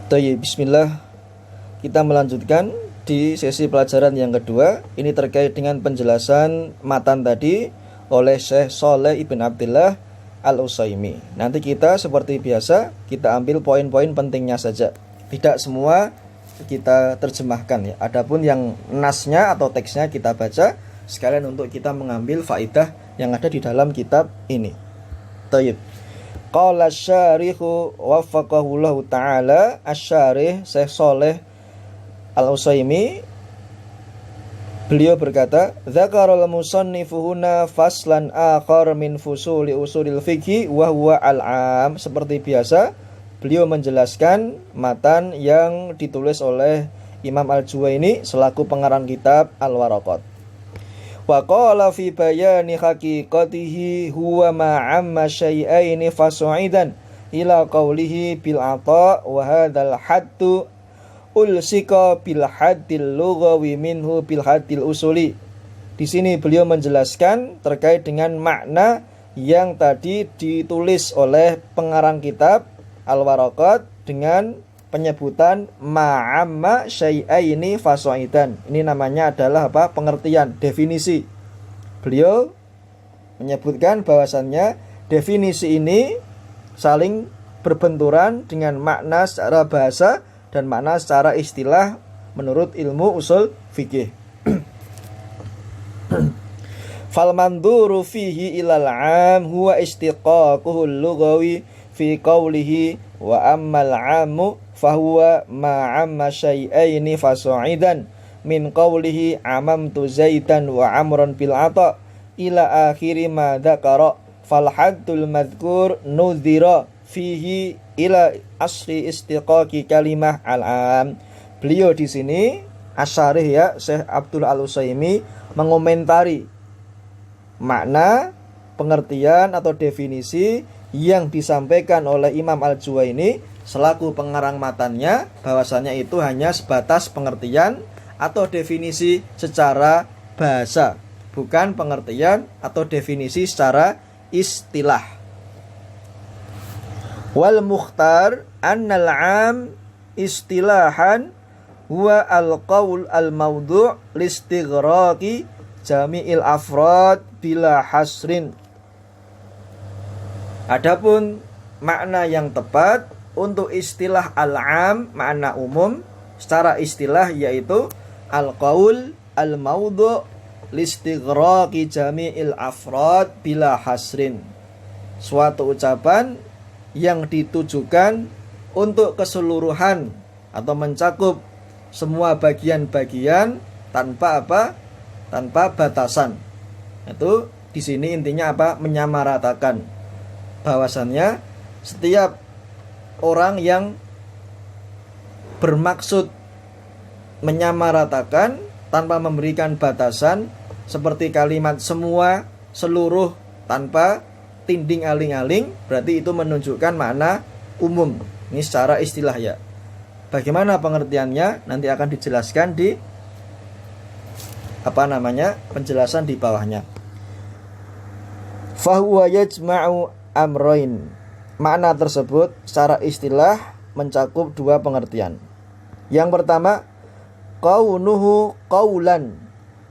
Baik, bismillah. Kita melanjutkan di sesi pelajaran yang kedua. Ini terkait dengan penjelasan matan tadi oleh Syekh Shaleh Ibn Abdillah Al-Utsaimin. Nanti kita seperti biasa, kita ambil poin-poin pentingnya saja. Tidak semua kita terjemahkan ya. Adapun yang nasnya atau teksnya kita baca sekalian untuk kita mengambil faidah yang ada di dalam kitab ini. Baik. Qala syarihu waffaqahullahu ta'ala. Asy-syarih Syekh Shaleh Al-Utsaimin, beliau berkata, dzakarul musannifu huna faslan akhar min fusuli usulil fiqhi wa huwa al-'am. Seperti biasa, beliau menjelaskan matan yang ditulis oleh Imam Al-Juwaini selaku pengarang kitab Al-Waraqat. Wa qala fi bayani haqiqatihi huwa ma'amma syai'aini fasu'idan ila qawlihi bil ata wa hadzal haddu ulsika bil haddil lughawi minhu bil haddil usuli. Di sini beliau menjelaskan terkait dengan makna yang tadi ditulis oleh pengarang kitab Al-Waraqat dengan penyebutan ma'amma syai'aini fasu'idan. Ini namanya adalah apa? Pengertian, definisi. Beliau menyebutkan bahwasannya definisi ini saling berbenturan dengan makna secara bahasa dan makna secara istilah menurut ilmu usul fikih. Fal manduru fihi ilal 'am huwa istiqaquhul lughawi fi qawlihi wa ammal 'amu fahuwa ma'amma syai'aini fasu'idan min qawlihi amamtu zaidan wa amran bil ata ila akhiri ma dzakara fal haddul madhkur nudhira fihi ila asri istiqaqi kalimah al-'am. Beliau di sini asyarih ya, Syekh Abdul Al-Utsaimin mengomentari makna, pengertian atau definisi yang disampaikan oleh Imam Al-Juwaini selaku pengarang matannya, bahwasanya itu hanya sebatas pengertian atau definisi secara bahasa, bukan pengertian atau definisi secara istilah. Wal mukhtar annal 'am istilahan huwa al-qaul al-mawdu' listighraqi jami'il afrad bila hasrin. Adapun makna yang tepat untuk istilah al-'am, makna umum secara istilah, yaitu al-qaul al-mawdu' listighraqi jami'il afrad bila hasrin. Suatu ucapan yang ditujukan untuk keseluruhan atau mencakup semua bagian-bagian tanpa apa? Tanpa batasan. Itu di sini intinya apa? Menyamaratakan bahwasannya setiap orang yang bermaksud menyamaratakan tanpa memberikan batasan, seperti kalimat semua, seluruh, tanpa tinding aling-aling, berarti itu menunjukkan makna umum. Ini secara istilah ya. Bagaimana pengertiannya nanti akan dijelaskan di penjelasan di bawahnya. Fahuwa yajma'u amroin. Makna tersebut secara istilah mencakup dua pengertian. Yang pertama, qaunuhu qaulan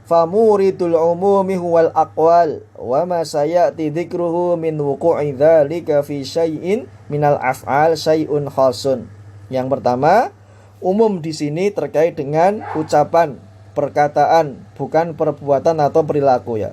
famuridul umumi huwal aqwal wa ma sayati dzikruhu min wuqu'i dzalika fi syai'in minal af'al syai'un khasun. Yang pertama, umum di sini terkait dengan ucapan, perkataan, bukan perbuatan atau perilaku ya.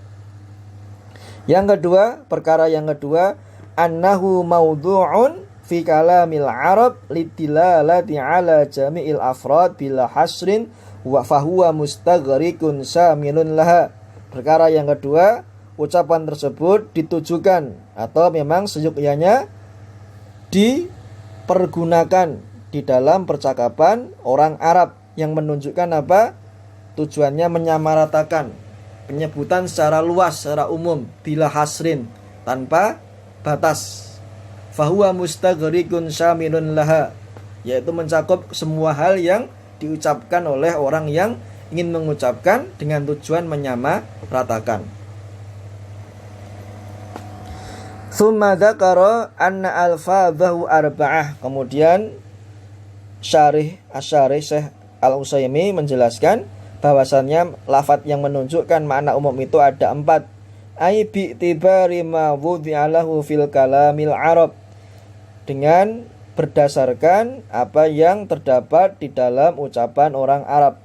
Yang kedua, perkara yang kedua, annahu mawdu'un fi kalamil arab lidilalati ala jami'il afrad bila hasrin wa fahuwa mustaghrikun syamilun laha. Perkara yang kedua, ucapan tersebut ditujukan atau memang seyogyanya dipergunakan di dalam percakapan orang Arab yang menunjukkan apa? Tujuannya menyamaratakan, penyebutan secara luas, secara umum, bila hasrin, tanpa batas. Fahuwa mustaghrikun syamilun laha, yaitu mencakup semua hal yang diucapkan oleh orang yang ingin mengucapkan dengan tujuan menyamaratakan. Tsumma dzakara anna alfadhahu arba'ah. Kemudian Syarih Syekh Al-Utsaimin menjelaskan bahwasannya lafadz yang menunjukkan makna umum itu ada 4. Ai bi tibari ma wudhi'alahu fil kalamil Arab, dengan berdasarkan apa yang terdapat di dalam ucapan orang Arab.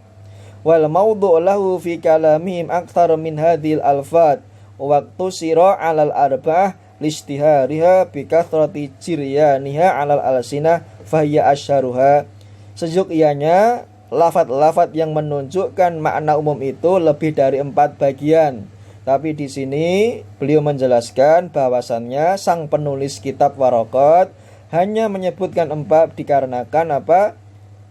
Wal maudhu' lahu fi kalamihim akthar min hadhil alfad waqtu sira 'alal arba'ah listihariha bi kathrati jiryaniha 'alal alsinah fahiya asharuha. Seyogyanya lafadz-lafadz yang menunjukkan makna umum itu lebih dari 4 bagian. Tapi di sini beliau menjelaskan bahwasannya sang penulis kitab Waraqat hanya menyebutkan 4 dikarenakan apa?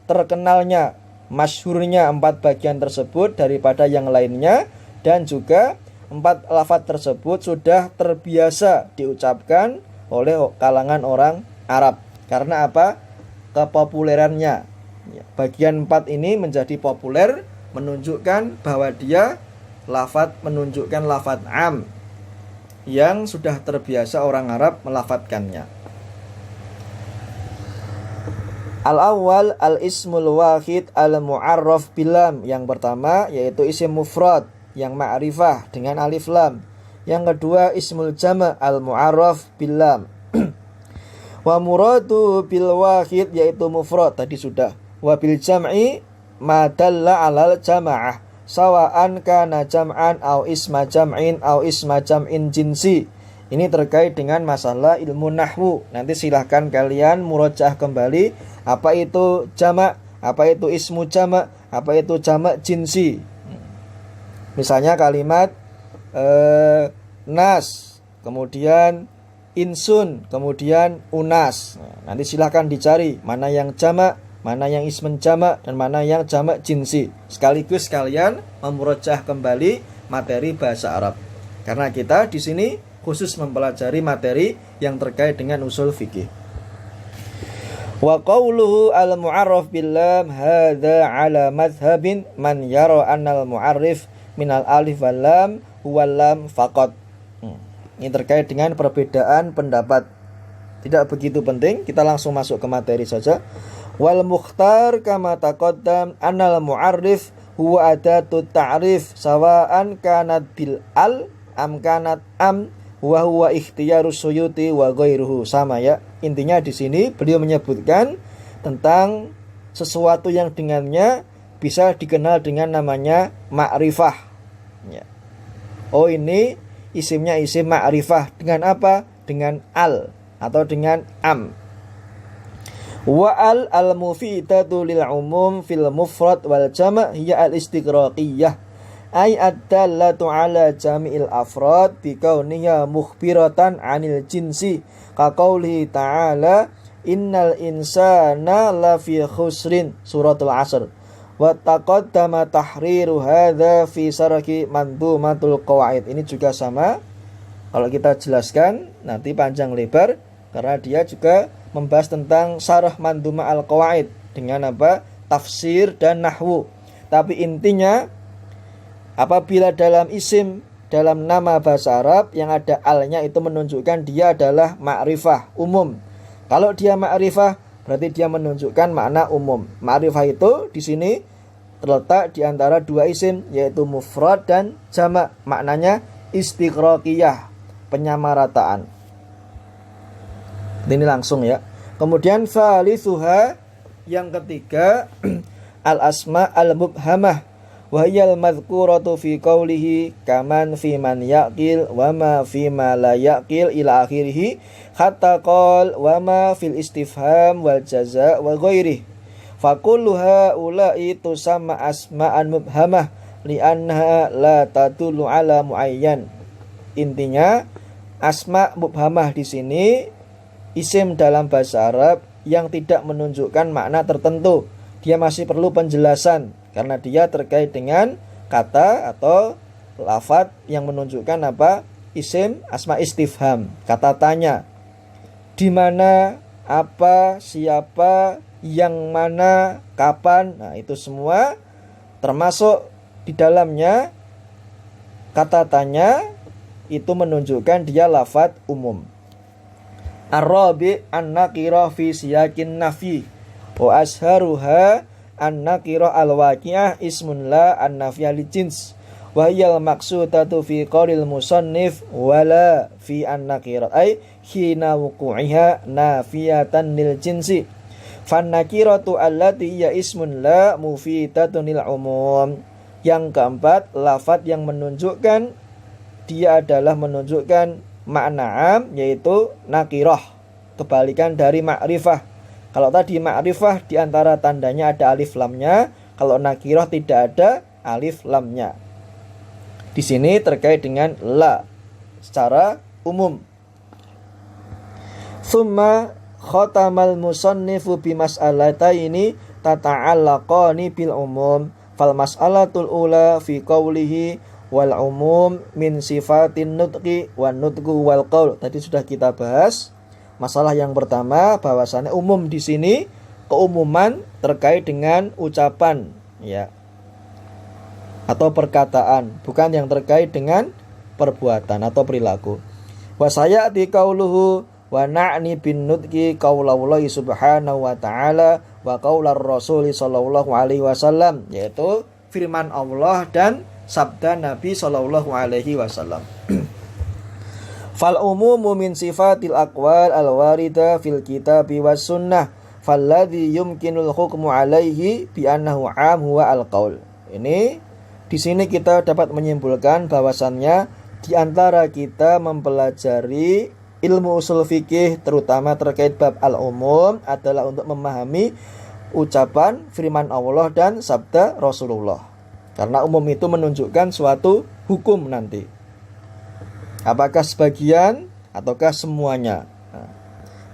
Terkenalnya, masyhurnya 4 bagian tersebut daripada yang lainnya, dan juga 4 lafadz tersebut sudah terbiasa diucapkan oleh kalangan orang Arab. Karena apa? Kepopulerannya. Bagian 4 ini menjadi populer, menunjukkan bahwa dia menunjukkan lafadz am yang sudah terbiasa orang Arab melafadzkannya. Al-awwal al-ismul wahid al-mu'arraf bilam. Yang pertama yaitu isim mufrad yang ma'rifah dengan alif lam. Yang kedua ismul jama' al-mu'arraf bilam. Wa muradu bil wahid yaitu mufrad tadi sudah. Wa bil jam'i ma dalla 'alal jama'ah sawa'an kana jam'an au isma jam'in au isma jam'in jinsi. Ini terkait dengan masalah ilmu nahwu. Nanti silahkan kalian murojaah kembali apa itu jamak, apa itu ismu jamak, apa itu jamak jinsi. Misalnya kalimat nas, kemudian insun, kemudian unas. Nanti silahkan dicari mana yang jamak, mana yang ismen jamak, dan mana yang jamak jinsi. Sekaligus kalian memurojaah kembali materi bahasa Arab. Karena kita di sini khusus mempelajari materi yang terkait dengan usul fikih. Wa qawluhu al-mu'arraf billam hadza ala madhhabin man yara annal mu'arrif minal alif wal lam huwal lam faqat. Ini terkait dengan perbedaan pendapat. Tidak begitu penting, kita langsung masuk ke materi saja. Wal mukhtar kama taqaddam annal mu'arrif huwa adatut ta'rif sawa'an kanat bil al am kanat am wa huwa ikhtiyarus suyuti wa ghairuhu. Sama ya. Intinya di sini beliau menyebutkan tentang sesuatu yang dengannya bisa dikenal dengan namanya ma'rifah. Ya. Oh, ini isimnya isim ma'rifah dengan apa? Dengan al atau dengan am. Wa al-mufidatu lil umum fil mufrad wal jama' hiya al-istiqraqiyah ay ad-dallatu ala jami'il afrad bi kauniha mukhbiratan 'anil jinsi ka qoulihi ta'ala innal insana lafi khusrin suratul asr wa taqaddama tahriru hadza fi sarhi mandumatul qawaid. Ini juga sama, kalau kita jelaskan nanti panjang lebar karena dia juga membahas tentang sarah manduma al-qawaid dengan apa? Tafsir dan nahwu. Tapi intinya apabila dalam isim, dalam nama bahasa Arab yang ada alnya itu menunjukkan dia adalah ma'rifah umum. Kalau dia ma'rifah berarti dia menunjukkan makna umum. Ma'rifah itu di sini terletak di antara 2 isim yaitu mufrad dan jamak. Maknanya istiqraqiyah, penyamarataan. Ini langsung ya. Kemudian falisuha yang ketiga al-asma al-mubhamah wa hiyal madhkuratu fi qawlihi kaman fi man yaqil wa ma fi ma la yaqil ila akhirih hatta qal wa ma fil istifham wal jaza wa ghairihi fa kulluha ulai tusamma asma'an mubhamah li'annaha la tadullu ala muayyan. Intinya asma mubhamah di sini isim dalam bahasa Arab yang tidak menunjukkan makna tertentu. Dia masih perlu penjelasan karena dia terkait dengan kata atau lafadz yang menunjukkan apa? Isim asma istifham, kata tanya. Di mana, apa, siapa, yang mana, kapan. Nah, itu semua termasuk di dalamnya kata tanya itu menunjukkan dia lafadz umum. Ar-rabi' an-nakirah fi siyakin nafi. Wa asharuha an-nakirah al-waqi'ah ismun la an-nafiyah li jins. Wa hiyal maqsudatu fi qaulil musannif wala fi an-nakirah ay hina wuqu'iha nafiyatan lil jinsi. Fan-nakiratu allati hiya ismun la mufidatun lil umum. Yang keempat, lafadz yang menunjukkan dia adalah menunjukkan makna am, yaitu nakirah, kebalikan dari ma'rifah. Kalau tadi ma'rifah di antara tandanya ada alif lamnya, kalau nakirah tidak ada alif lamnya. Di sini terkait dengan la secara umum. Tsumma khatamal musannifu bi mas'alataini tata'allaqani bil umum. Fal mas'alatul ula fi qawlihi wal umum min sifatin nutqi wan nutqu wal qaul. Tadi sudah kita bahas masalah yang pertama, bahwasannya umum di sini keumuman terkait dengan ucapan ya atau perkataan, bukan yang terkait dengan perbuatan atau perilaku. Wa sayati qauluhu wa na'ni bin nutqi qaulallahi subhanahu wa ta'ala wa qaular rasul sallallahu alaihi wasallam, yaitu firman Allah dan sabda Nabi sallallahu alaihi wasallam. Fal umumu min sifatil aqwal al-warida fil kitabi was sunnah falladhi yumkinul hukmu alaihi bi annahu am huwa al-qaul. Ini di sini kita dapat menyimpulkan bahwasannya di antara kita mempelajari ilmu usul fikih terutama terkait bab al-umum adalah untuk memahami ucapan firman Allah dan sabda Rasulullah. Karena umum itu menunjukkan suatu hukum nanti. Apakah sebagian ataukah semuanya? Nah,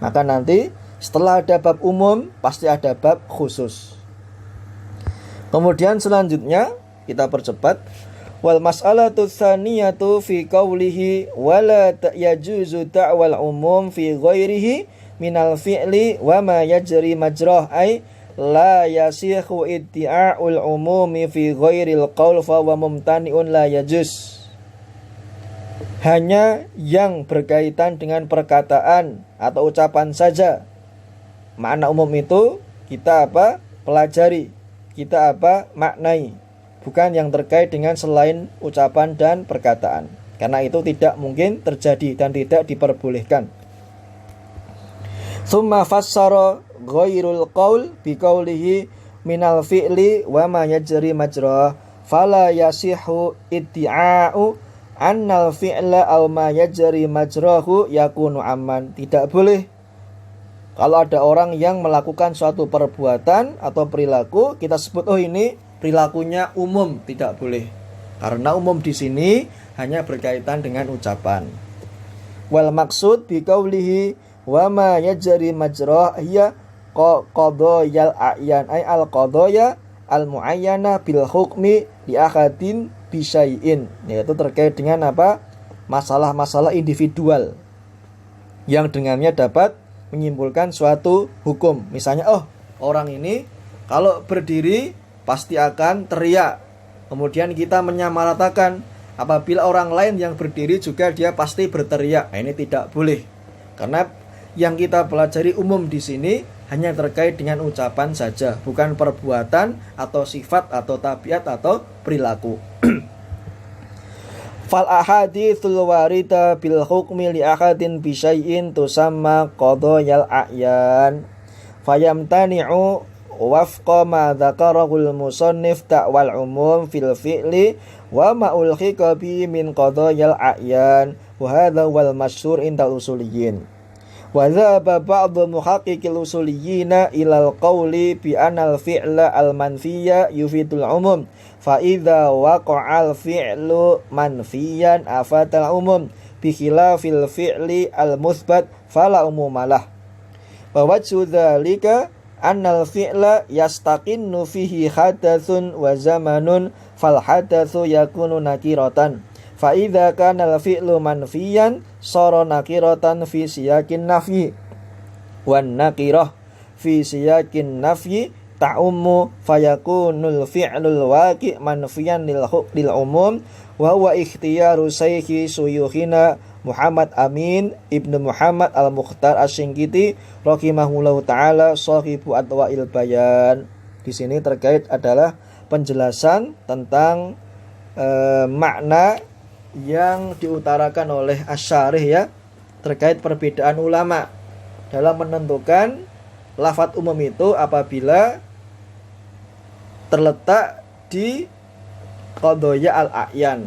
maka nanti setelah ada bab umum pasti ada bab khusus. Kemudian selanjutnya kita percepat. Wal mas'alatu tsaniyatu fi qawlihi wala yajuzu ta'wal umum fi ghairihi minal fi'li wa ma yajri majrah ay la yasihu idti'a'ul umumi fi ghairil qaul fa wa mumtani'un la yajuz. Hanya yang berkaitan dengan perkataan atau ucapan saja. Makna umum itu kita pelajari, kita maknai, bukan yang terkait dengan selain ucapan dan perkataan. Karena itu tidak mungkin terjadi dan tidak diperbolehkan. Tsumma fassara ghairul qaul biqaulihi minal fi'li wa ma yajri majrah fala yasihu idti'a'u annal fi'la aw ma yajri majrahu yakunu amman. Tidak boleh kalau ada orang yang melakukan suatu perbuatan atau perilaku kita sebut ini perilakunya umum, tidak boleh. Karena umum di sini hanya berkaitan dengan ucapan. Wal maksud bi qaulihi wa ma yajri majrah hiya qadayal a'yan ay al qadaya al muayyana bil hukmi li ahadin bi syai'in, yaitu terkait dengan masalah-masalah individual yang dengannya dapat menyimpulkan suatu hukum. Misalnya orang ini kalau berdiri pasti akan teriak. Kemudian kita menyamaratakan apabila orang lain yang berdiri juga dia pasti berteriak. Nah, ini tidak boleh. Karena yang kita pelajari umum di sini hanya terkait dengan ucapan saja, bukan perbuatan atau sifat atau tabiat atau perilaku. Fal ahaditsul warida bil hukmi li ahadin bi syai'in tusamma qadayal a'yan. Fayamtani'u wafqa ma dzakarahul musannif ta'wal umum fil fi'li wa ma ulhiqa bi min qadayal a'yan wa hadha wal masyhur indal usuliyyin. Wa dhaba ba'd muhaqqiqil usuliyyin ila al-qawli bi anal fi'la al-manfiyya yufidul umum fa idza waqa'al fi'lu manfiyan afatal umum bi khilafil fi'li al-muthbat fala umumalah. Wa wajhu dzalika annal fi'la yastaqinnu fihi hadatsun wa zamanun fal hadatsu yakunu nakiratan fa idza kana al fi'lu manfiyan sara nakiratan fi siyakin nafyi wan nakirah fi siyakin nafyi ta'ummu fayakunul fi'lul waqi' manfiyan lil umum wa huwa ikhtiyaru sayyhi suyukhina Muhammad Amin Ibnu Muhammad Al-Mukhtar Asy-Syinkiti rahimahullahu taala shahibu Adwa'il Bayan. Di sini terkait adalah penjelasan tentang makna yang diutarakan oleh Asy-Syarih ya, terkait perbedaan ulama dalam menentukan lafadz umum itu apabila terletak di qadaya al-a'yan.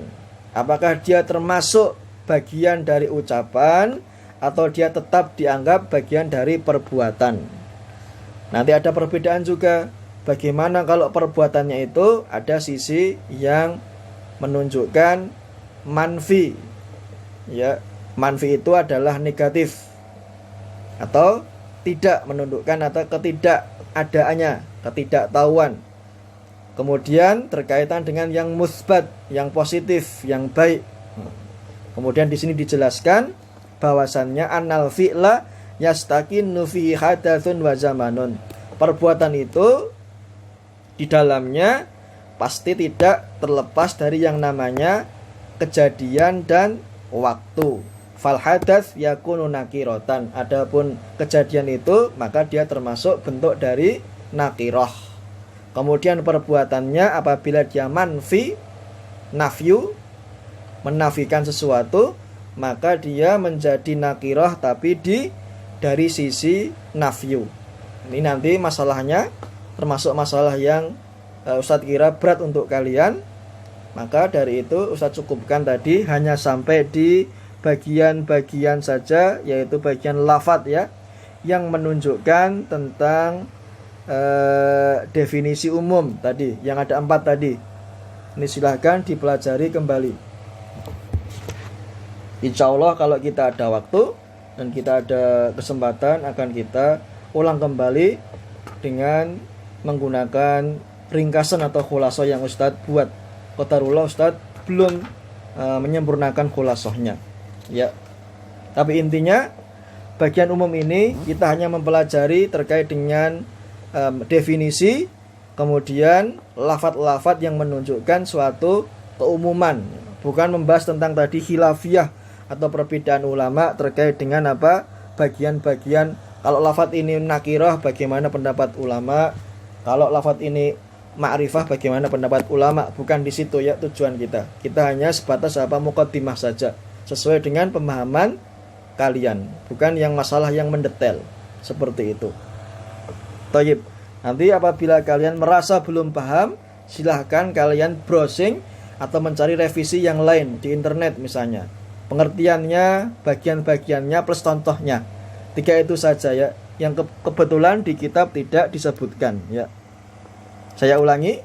Apakah dia termasuk bagian dari ucapan atau dia tetap dianggap bagian dari perbuatan. Nanti ada perbedaan juga. Bagaimana kalau perbuatannya itu ada sisi yang menunjukkan manfi. Ya, manfi itu adalah negatif atau tidak menunjukkan atau ketidakadaannya, ketidaktahuan. Kemudian terkaitan dengan yang musbat, yang positif, yang baik. Kemudian di sini dijelaskan bahwasannya annal fi'la yastaqinnu fihi hadatsun wa zamanun. Perbuatan itu di dalamnya pasti tidak terlepas dari yang namanya kejadian dan waktu. Fal hadats yakunu nakiratan. Adapun kejadian itu maka dia termasuk bentuk dari nakirah. Kemudian perbuatannya apabila dia manfi, nafyu, menafikan sesuatu, maka dia menjadi nakirah tapi dari sisi nafyu. Ini nanti masalahnya termasuk masalah yang Ustadz kira berat untuk kalian. Maka dari itu Ustadz cukupkan tadi hanya sampai di bagian-bagian saja, yaitu bagian lafadz ya, yang menunjukkan tentang definisi umum tadi, yang ada 4 tadi. Ini silahkan dipelajari kembali. Insya Allah kalau kita ada waktu dan kita ada kesempatan akan kita ulang kembali dengan menggunakan ringkasan atau khulasoh yang Ustadz buat. Qadarullah Ustadz belum menyempurnakan khulasohnya ya. Tapi intinya bagian umum ini kita hanya mempelajari terkait dengan definisi, kemudian lafadz-lafadz yang menunjukkan suatu keumuman, bukan membahas tentang tadi khilafiyah atau perbedaan ulama terkait dengan apa bagian-bagian. Kalau lafadz ini nakirah bagaimana pendapat ulama, kalau lafadz ini ma'rifah bagaimana pendapat ulama. Bukan di situ ya tujuan kita. Kita hanya sebatas muqaddimah saja sesuai dengan pemahaman kalian, bukan yang masalah yang mendetail seperti itu. Thayyib. Nanti apabila kalian merasa belum paham, silahkan kalian browsing atau mencari revisi yang lain di internet misalnya. Pengertiannya, bagian-bagiannya plus contohnya. 3 itu saja ya, yang kebetulan di kitab tidak disebutkan ya. Saya ulangi,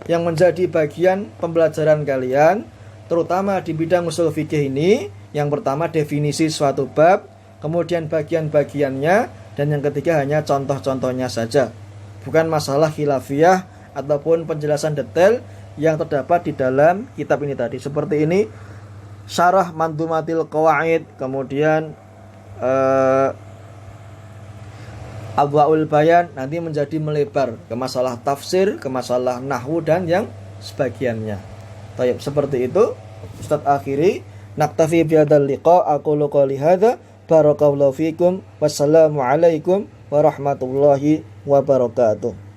yang menjadi bagian pembelajaran kalian terutama di bidang usul fikih ini, yang pertama definisi suatu bab, kemudian bagian-bagiannya, dan yang ketiga hanya contoh-contohnya saja. Bukan masalah khilafiyah ataupun penjelasan detail yang terdapat di dalam kitab ini tadi. Seperti ini Syarah Mandumatil Qawaid, kemudian Adwa'ul Bayan, nanti menjadi melebar ke masalah tafsir, ke masalah nahwu dan yang sebagiannya. Baik, seperti itu Ustadz akhiri. Naktafi bihadzal liqa, aqulu qouli hadza, barakallahu fikum, wassalamu alaikum warahmatullahi wabarakatuh.